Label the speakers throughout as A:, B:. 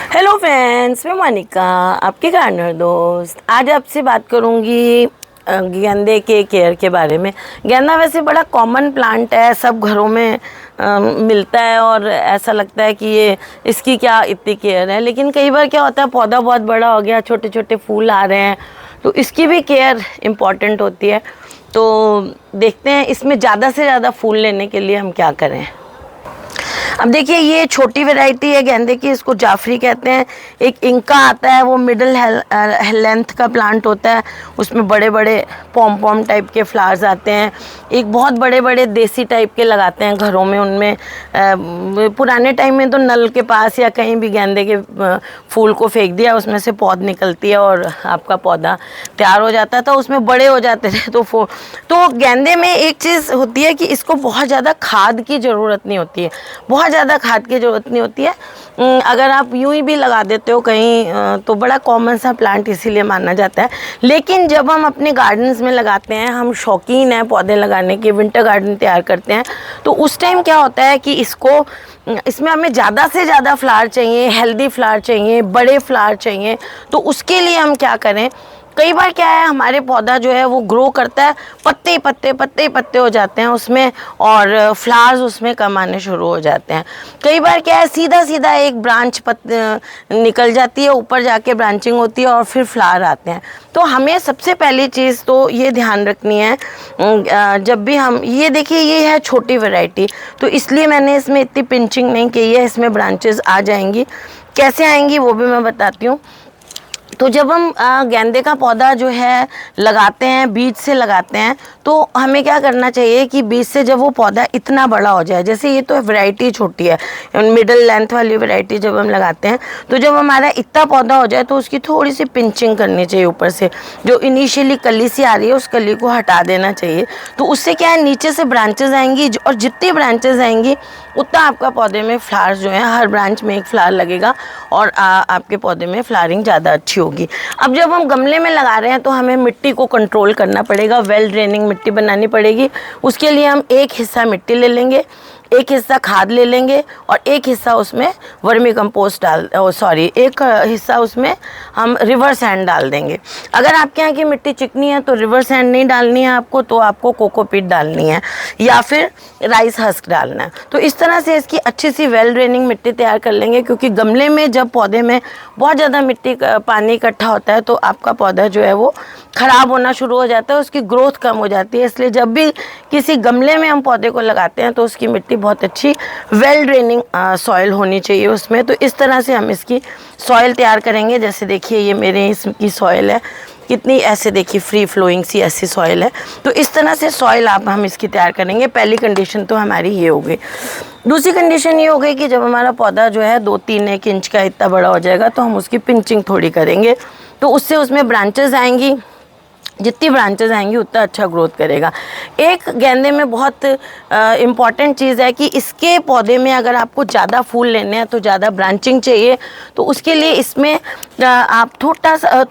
A: Hello friends, मैं मोनिका, आपकी gardener दोस्त। आज आपसे बात करूंगी गेंदे के केयर के बारे में। गेंदा वैसे बड़ा कॉमन प्लांट है, सब घरों में मिलता है और ऐसा लगता है कि ये इसकी क्या इतनी केयर है। लेकिन कई बार क्या होता है, पौधा बहुत बड़ा हो गया, छोटे छोटे फूल आ रहे हैं, तो इसकी भी केयर इम्पॉर्टेंट होती है। तो देखते हैं इसमें ज़्यादा से ज़्यादा फूल लेने के लिए हम क्या करें। अब देखिए, ये छोटी वैरायटी है गेंदे की, इसको जाफरी कहते हैं। एक इंका आता है, वो मिडिल लेंथ का प्लांट होता है, उसमें बड़े बड़े पॉम पॉम टाइप के फ्लावर्स आते हैं। एक बहुत बड़े बड़े देसी टाइप के लगाते हैं घरों में, उनमें पुराने टाइम में तो नल के पास या कहीं भी गेंदे के फूल को फेंक दिया, उसमें से पौध निकलती है और आपका पौधा तैयार हो जाता था, उसमें बड़े हो जाते थे। तो गेंदे में एक चीज़ होती है कि इसको बहुत ज़्यादा खाद की ज़रूरत नहीं होती है, बहुत ज़्यादा खाद की ज़रूरत नहीं होती है। अगर आप यूं ही भी लगा देते हो कहीं, तो बड़ा कॉमन सा प्लांट इसीलिए माना जाता है। लेकिन जब हम अपने गार्डन्स में लगाते हैं, हम शौकीन हैं पौधे लगाने के, विंटर गार्डन तैयार करते हैं, तो उस टाइम क्या होता है कि इसमें हमें ज़्यादा से ज़्यादा फ्लावर चाहिए, हेल्दी फ्लावर चाहिए, बड़े फ्लावर चाहिए। तो उसके लिए हम क्या करें, कई बार क्या है, हमारे पौधा जो है वो ग्रो करता है, पत्ते पत्ते पत्ते पत्ते हो जाते हैं उसमें, और फ्लावर्स उसमें कम आने शुरू हो जाते हैं। कई बार क्या है, सीधा सीधा एक ब्रांच निकल जाती है, ऊपर जाके ब्रांचिंग होती है और फिर फ्लावर आते हैं। तो हमें सबसे पहली चीज़ तो ये ध्यान रखनी है, जब भी हम ये देखिए, ये है छोटी वैरायटी, तो इसलिए मैंने इसमें इतनी पिंचिंग नहीं की है, इसमें ब्रांचेस आ जाएंगी। कैसे आएंगी वो भी मैं बताती हूँ। तो जब हम गेंदे का पौधा जो है लगाते हैं, बीज से लगाते हैं, तो हमें क्या करना चाहिए कि बीज से जब वो पौधा इतना बड़ा हो जाए, जैसे ये तो वैरायटी छोटी है, मिडिल लेंथ वाली वैरायटी जब हम लगाते हैं, तो जब हमारा इतना पौधा हो जाए तो उसकी थोड़ी सी पिंचिंग करनी चाहिए ऊपर से। जो इनिशियली कली सी आ रही है, उस कली को हटा देना चाहिए। तो उससे क्या है, नीचे से ब्रांचेज आएंगी, और जितनी ब्रांचेज आएंगी उतना आपका पौधे में फ्लावर्स जो है, हर ब्रांच में एक फ्लावर लगेगा और आपके पौधे में फ्लावरिंग ज़्यादा अच्छी होगी। अब जब हम गमले में लगा रहे हैं तो हमें मिट्टी को कंट्रोल करना पड़ेगा, वेल ड्रेनिंग मिट्टी बनानी पड़ेगी। उसके लिए हम एक हिस्सा मिट्टी ले लेंगे, एक हिस्सा खाद ले लेंगे, और एक हिस्सा उसमें वर्मी कंपोस्ट एक हिस्सा उसमें हम रिवर सैंड डाल देंगे। अगर आपके यहाँ की मिट्टी चिकनी है तो रिवर सैंड नहीं डालनी है आपको, तो आपको कोकोपीट डालनी है या फिर राइस हस्क डालना है। तो इस तरह से इसकी अच्छी सी वेल ड्रेनिंग मिट्टी तैयार कर लेंगे, क्योंकि गमले में जब पौधे में बहुत ज़्यादा मिट्टी पानी इकट्ठा होता है तो आपका पौधा जो है वो ख़राब होना शुरू हो जाता है, उसकी ग्रोथ कम हो जाती है। इसलिए जब भी किसी गमले में हम पौधे को लगाते हैं तो उसकी मिट्टी बहुत अच्छी वेल ड्रेनिंग सॉइल होनी चाहिए उसमें। तो इस तरह से हम इसकी सॉइल तैयार करेंगे। जैसे देखिए, ये मेरे इसकी सॉइल है, कितनी ऐसे देखिए फ्री फ्लोइंग सी ऐसी सॉइल है। तो इस तरह से सॉइल हम इसकी तैयार करेंगे। पहली कंडीशन तो हमारी ये हो गई। दूसरी कंडीशन ये हो गई कि जब हमारा पौधा जो है 2-3 इंच का इतना बड़ा हो जाएगा तो हम उसकी पिंचिंग थोड़ी करेंगे, तो उससे उसमें ब्रांचेस आएंगी। जितनी ब्रांचेस आएंगी उतना अच्छा ग्रोथ करेगा। एक गेंदे में बहुत इम्पॉर्टेंट चीज़ है कि इसके पौधे में अगर आपको ज़्यादा फूल लेने हैं तो ज़्यादा ब्रांचिंग चाहिए, तो उसके लिए इसमें आप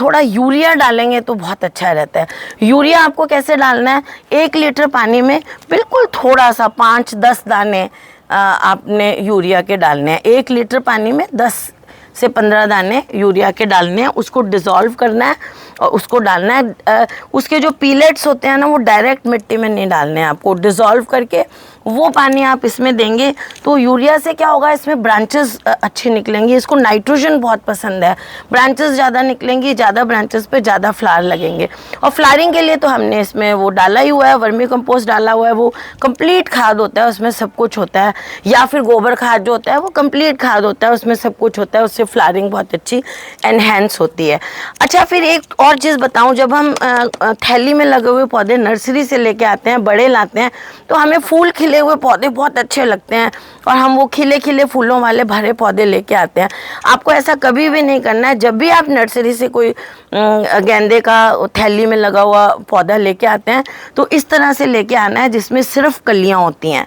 A: थोड़ा यूरिया डालेंगे तो बहुत अच्छा रहता है। यूरिया आपको कैसे डालना है, 1 लीटर पानी में बिल्कुल थोड़ा सा 5-10 दाने आपने यूरिया के डालने हैं। 1 लीटर पानी में 10 से 15 दाने यूरिया के डालने हैं, उसको डिज़ोल्व करना है और उसको डालना है। उसके जो पीलेट्स होते हैं ना, वो डायरेक्ट मिट्टी में नहीं डालने हैं, आपको डिज़ोल्व करके वो पानी आप इसमें देंगे। तो यूरिया से क्या होगा, इसमें ब्रांचेस अच्छी निकलेंगी। इसको नाइट्रोजन बहुत पसंद है, ब्रांचेस ज़्यादा निकलेंगी, ज़्यादा ब्रांचेस पे ज़्यादा फ्लावर लगेंगे। और फ्लावरिंग के लिए तो हमने इसमें वो डाला ही हुआ है, वर्मी कंपोस्ट डाला हुआ है, वो कंप्लीट खाद होता है, उसमें सब कुछ होता है। या फिर गोबर खाद जो होता है वो कंप्लीट खाद होता है, उसमें सब कुछ होता है, उससे फ्लावरिंग बहुत अच्छी एनहेंस होती है। अच्छा, फिर एक और चीज़ बताऊँ, जब हम थैली में लगे हुए पौधे नर्सरी से लेके आते हैं, बड़े लाते हैं, तो हमें फूल खिले हुए पौधे बहुत अच्छे लगते हैं और हम वो खिले खिले फूलों वाले भरे पौधे लेके आते हैं। आपको ऐसा कभी भी नहीं करना है। जब भी आप नर्सरी से कोई गेंदे का थैली में लगा हुआ पौधा लेके आते हैं तो इस तरह से लेके आना है जिसमें सिर्फ कलियां होती हैं।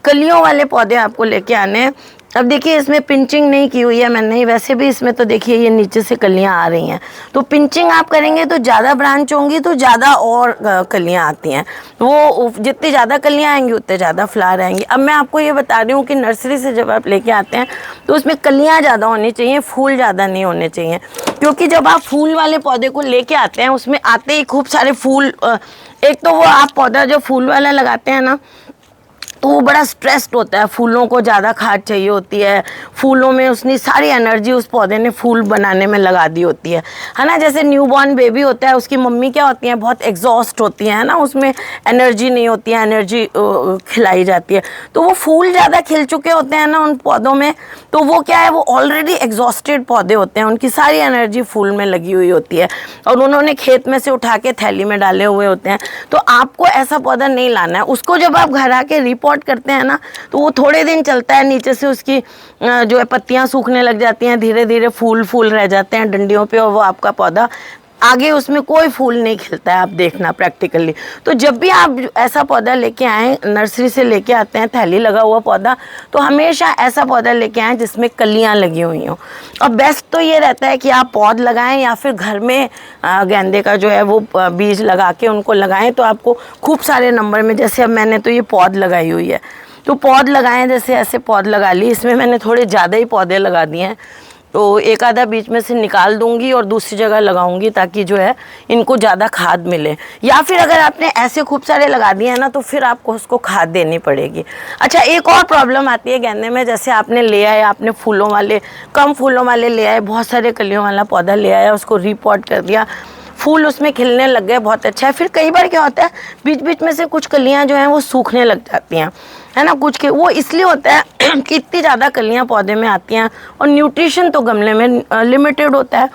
A: कलियों वाले पौधे आपको लेके आने हैं। अब देखिए इसमें पिंचिंग नहीं की हुई है मैंने, वैसे भी इसमें तो देखिए ये नीचे से कलियां आ रही हैं, तो पिंचिंग आप करेंगे तो ज़्यादा ब्रांच होंगी तो ज़्यादा और कलियां आती हैं, वो जितनी ज़्यादा कलियां आएंगी उतने ज़्यादा फ्लावर आएंगी। अब मैं आपको ये बता रही हूँ कि नर्सरी से जब आप लेके आते हैं तो उसमें कलियाँ ज़्यादा होनी चाहिए, फूल ज़्यादा नहीं होने चाहिए, क्योंकि जब आप फूल वाले पौधे को लेके आते हैं उसमें आते ही खूब सारे फूल, एक तो वो आप पौधा जो फूल वाला लगाते हैं ना तो वो बड़ा स्ट्रेस्ड होता है, फूलों को ज़्यादा खाद चाहिए होती है, फूलों में उसने सारी एनर्जी उस पौधे ने फूल बनाने में लगा दी होती है ना। जैसे न्यूबॉर्न बेबी होता है, उसकी मम्मी क्या होती हैं, बहुत एग्जॉस्ट होती हैं ना, उसमें एनर्जी नहीं होती है, एनर्जी खिलाई जाती है, तो वो फूल ज़्यादा खिल चुके होते हैं ना उन पौधों में, तो वो क्या है, वो ऑलरेडी एग्जॉस्टेड पौधे होते हैं, उनकी सारी एनर्जी फूल में लगी हुई होती है और उन्होंने खेत में से उठा के थैली में डाले हुए होते हैं। तो आपको ऐसा पौधा नहीं लाना है, उसको जब आप घर आके रिपोर्ट करते हैं ना तो वो थोड़े दिन चलता है, नीचे से उसकी जो है पत्तियां सूखने लग जाती हैं, धीरे धीरे फूल रह जाते हैं डंडियों पे, और वो आपका पौधा आगे उसमें कोई फूल नहीं खिलता है, आप देखना प्रैक्टिकली। तो जब भी आप ऐसा पौधा लेके आएँ, नर्सरी से लेके आते हैं थैली लगा हुआ पौधा, तो हमेशा ऐसा पौधा लेके आएँ जिसमें कलियां लगी हुई हों। और बेस्ट तो ये रहता है कि आप पौध लगाएं या फिर घर में गेंदे का जो है वो बीज लगा के उनको लगाएं, तो आपको खूब सारे नंबर में, जैसे अब मैंने तो ये पौध लगाई हुई है, तो पौध लगाएं, जैसे ऐसे पौध लगा ली, इसमें मैंने थोड़े ज़्यादा ही पौधे लगा दिए हैं, तो एक आधा बीच में से निकाल दूंगी और दूसरी जगह लगाऊंगी ताकि जो है इनको ज़्यादा खाद मिले। या फिर अगर आपने ऐसे खूब सारे लगा दिए हैं ना तो फिर आपको उसको खाद देनी पड़ेगी। अच्छा, एक और प्रॉब्लम आती है गेंदे में, जैसे आपने ले आए, आपने फूलों वाले, कम फूलों वाले ले आए, बहुत सारे कलियों वाला पौधा ले आया, उसको रीपॉट कर दिया, फूल उसमें खिलने लग गए, बहुत अच्छा है। फिर कई बार क्या होता है, बीच बीच में से कुछ कलियाँ जो हैं वो सूखने लग जाती हैं, है ना, कुछ के वो इसलिए होता है कि इतनी ज़्यादा कलियाँ पौधे में आती हैं और न्यूट्रिशन तो गमले में लिमिटेड होता है,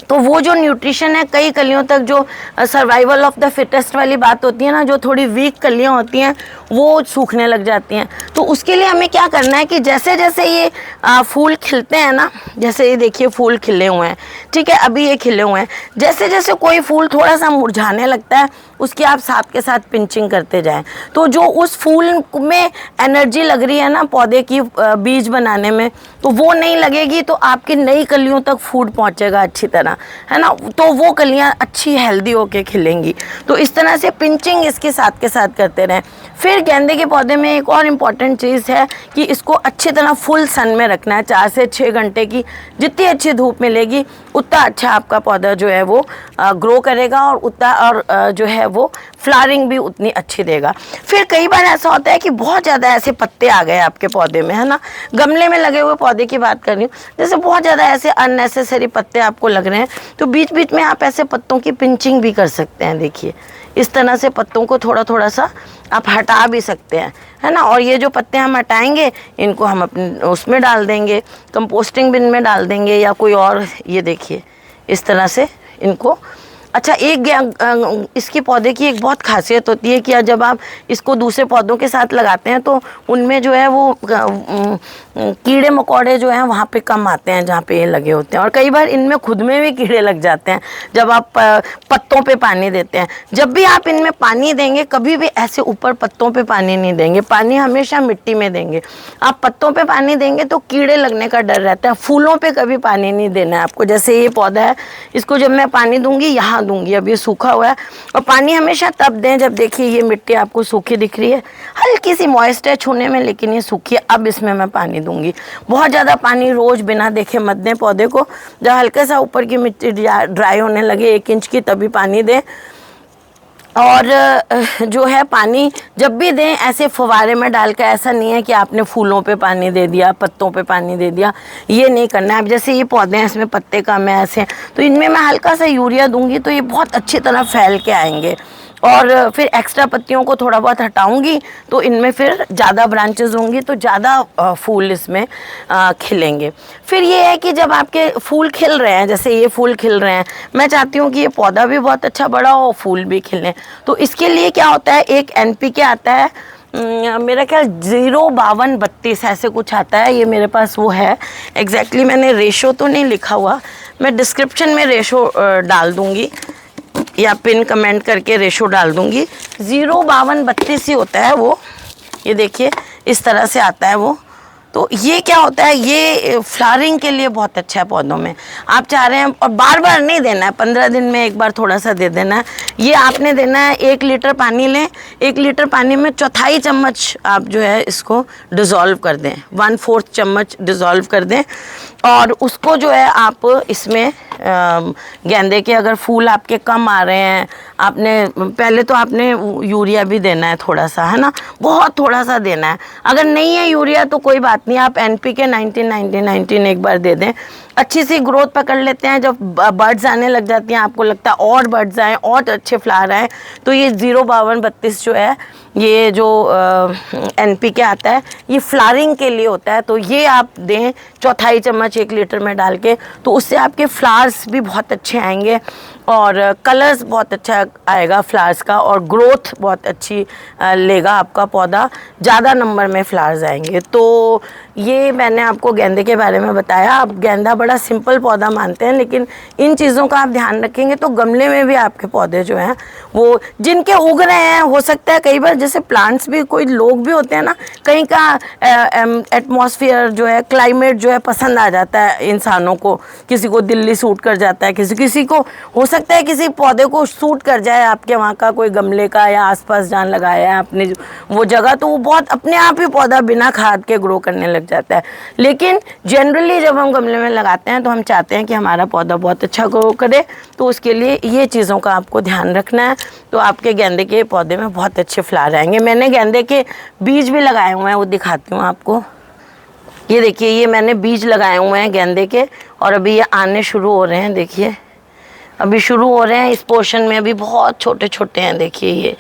A: तो वो जो न्यूट्रिशन है कई कलियों तक, जो सर्वाइवल ऑफ द फिटेस्ट वाली बात होती है ना, जो थोड़ी वीक कलियां होती हैं वो सूखने लग जाती हैं। तो उसके लिए हमें क्या करना है कि जैसे जैसे ये फूल खिलते हैं ना, जैसे ये देखिए फूल खिले हुए हैं, ठीक है, अभी ये खिले हुए हैं, जैसे जैसे कोई फूल थोड़ा सा मुरझाने लगता है उसकी आप साथ के साथ पिंचिंग करते जाएं, तो जो उस फूल में एनर्जी लग रही है ना पौधे की बीज बनाने में, तो वो नहीं लगेगी, तो आपकी नई कलियों तक फूड पहुंचेगा अच्छी तरह, है ना, तो वो कलियां अच्छी हेल्दी होके खिलेंगी। तो इस तरह से पिंचिंग इसके साथ के साथ करते रहें। फिर गेंदे के पौधे में एक और इम्पॉर्टेंट चीज़ है कि इसको अच्छी तरह फुल सन में रखना है, 4 से 6 घंटे की जितनी अच्छी धूप मिलेगी उतना अच्छा आपका पौधा जो है वो ग्रो करेगा और उतना और जो है वो फ्लावरिंग भी उतनी अच्छी देगा। फिर कई बार ऐसा होता है कि बहुत ज़्यादा ऐसे पत्ते आ गए आपके पौधे में, है ना, गमले में लगे हुए पौधे की बात कर रही हूँ, जैसे बहुत ज़्यादा ऐसे अननेसेसरी पत्ते आपको लग रहे हैं, तो बीच बीच में आप ऐसे पत्तों की पिंचिंग भी कर सकते हैं। देखिए इस तरह से पत्तों को थोड़ा थोड़ा सा आप हटा भी सकते हैं, है ना, और ये जो पत्ते हम हटाएंगे इनको हम अपने उसमें डाल देंगे, कंपोस्टिंग बिन में डाल देंगे या कोई और, ये देखिए इस तरह से इनको। अच्छा, एक इसके पौधे की एक बहुत खासियत होती है कि जब आप इसको दूसरे पौधों के साथ लगाते हैं तो उनमें जो है वो कीड़े मकोड़े जो हैं वहाँ पे कम आते हैं जहाँ पे ये लगे होते हैं, और कई बार इनमें खुद में भी कीड़े लग जाते हैं जब आप पत्तों पे पानी देते हैं। जब भी आप इनमें पानी देंगे कभी भी ऐसे ऊपर पत्तों पे पानी नहीं देंगे, पानी हमेशा मिट्टी में देंगे। आप पत्तों पे पानी देंगे तो कीड़े लगने का डर रहता है, फूलों पे कभी पानी नहीं देना है आपको। जैसे ये पौधा है, इसको जब मैं पानी दूंगी यहाँ दूंगी, अब ये सूखा हुआ है, और पानी हमेशा तब दें जब देखिए ये मिट्टी आपको सूखी दिख रही है, हल्की सी मॉइस्ट है छूने में लेकिन ये सूखी है, अब इसमें मैं पानी दूंगी। बहुत ज़्यादा पानी रोज बिना देखे मत दें पौधे को, जब हल्का सा ऊपर की मिट्टी ड्राई होने लगे 1 इंच की तभी पानी दें। और जो है पानी जब भी दें ऐसे फव्वारे में डालकर, ऐसा नहीं है कि आपने फूलों पे पानी दे दिया, पत्तों पे पानी दे दिया, ये नहीं करना है। अब जैसे ये पौधे हैं इसमें पत्ते कम है ऐसे, तो इनमें मैं हल्का सा यूरिया दूंगी तो ये बहुत अच्छी तरह फैल के आएंगे, और फिर एक्स्ट्रा पत्तियों को थोड़ा बहुत हटाऊंगी तो इनमें फिर ज़्यादा ब्रांचेस होंगी तो ज़्यादा फूल इसमें खिलेंगे। फिर ये है कि जब आपके फूल खिल रहे हैं, जैसे ये फूल खिल रहे हैं, मैं चाहती हूँ कि ये पौधा भी बहुत अच्छा बड़ा हो, फूल भी खिलें, तो इसके लिए क्या होता है, एक NPK आता है, मेरा ख्याल 05232 ऐसे कुछ आता है, ये मेरे पास वो है एग्जैक्टली, मैंने रेशो तो नहीं लिखा हुआ, मैं डिस्क्रिप्शन में रेशो डाल दूँगी या पिन कमेंट करके रेशो डाल दूंगी। 05232 ही होता है वो, ये देखिए इस तरह से आता है वो, तो ये क्या होता है, ये फ्लावरिंग के लिए बहुत अच्छा है पौधों में। आप चाह रहे हैं, और बार बार नहीं देना है, 15 दिन में एक बार थोड़ा सा दे देना है। ये आपने देना है, 1 लीटर पानी लें, 1 लीटर पानी में 1/4 चम्मच आप जो है इसको डिज़ोल्व कर दें, 1/4 चम्मच डिज़ोल्व कर दें। और उसको जो है आप इसमें गेंदे के अगर फूल आपके कम आ रहे हैं, आपने पहले तो आपने यूरिया भी देना है थोड़ा सा, है ना, बहुत थोड़ा सा देना है। अगर नहीं है यूरिया तो कोई बात नहीं, आप NPK 19-19-19 एक बार दे दें, अच्छी सी ग्रोथ पकड़ लेते हैं। जब बर्ड्स आने लग जाती हैं, आपको लगता है और बर्ड्स आएँ और अच्छे फ्लावर आएँ, तो ये 05232 जो है, ये जो NPK आता है, ये फ्लावरिंग के लिए होता है। तो ये आप दें 1/4 चम्मच 1 लीटर में डाल के, तो उससे आपके फ्लावर्स भी बहुत अच्छे आएंगे और कलर्स बहुत अच्छा आएगा फ्लावर्स का, और ग्रोथ बहुत अच्छी लेगा आपका पौधा, ज़्यादा नंबर में फ्लावर्स आएंगे। तो ये मैंने आपको गेंदे के बारे में बताया। आप गेंदा बड़ा सिंपल पौधा मानते हैं, लेकिन इन चीज़ों का आप ध्यान रखेंगे तो गमले में भी आपके पौधे जो हैं वो जिनके उग रहे हैं, हो सकता है कई बार जैसे प्लांट्स भी, कोई लोग भी होते हैं ना, कहीं का एटमॉस्फेयर जो है, क्लाइमेट जो है पसंद आ जाता है इंसानों को, किसी को दिल्ली सूट कर जाता है, किसी को हो सकता है किसी पौधे को सूट कर जाए आपके वहाँ का कोई गमले का, या आसपास जहाँ लगाया है आपने वो जगह, तो वो बहुत अपने आप ही पौधा बिना खाद के ग्रो करने लग जाता है। लेकिन जनरली जब हम गमले में लगाते हैं तो हम चाहते हैं कि हमारा पौधा बहुत अच्छा ग्रो करे, तो उसके लिए ये चीज़ों का आपको ध्यान रखना है, तो आपके गेंदे के पौधे में बहुत अच्छे फ्लावर आएंगे। मैंने गेंदे के बीज भी लगाए हुए हैं, वो दिखाती हूँ आपको। ये देखिए, ये मैंने बीज लगाए हुए हैं गेंदे के, और अभी ये आने शुरू हो रहे हैं, देखिए अभी शुरू हो रहे हैं। इस पोर्शन में अभी बहुत छोटे छोटे हैं, देखिए ये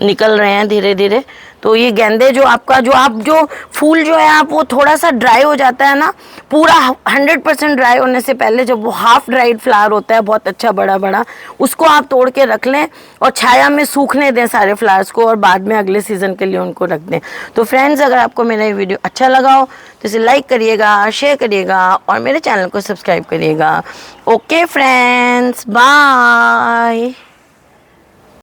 A: निकल रहे हैं धीरे धीरे। तो ये गेंदे जो आपका जो फूल जो है आप वो थोड़ा सा ड्राई हो जाता है ना, पूरा 100% ड्राई होने से पहले जब वो हाफ ड्राइड फ्लावर होता है बहुत अच्छा बड़ा बड़ा, उसको आप तोड़ के रख लें और छाया में सूखने दें सारे फ्लावर्स को, और बाद में अगले सीज़न के लिए उनको रख दें। तो फ्रेंड्स, अगर आपको मेरा ये वीडियो अच्छा लगा हो तो इसे लाइक करिएगा, शेयर करिएगा और मेरे चैनल को सब्सक्राइब करिएगा। Okay friends, bye.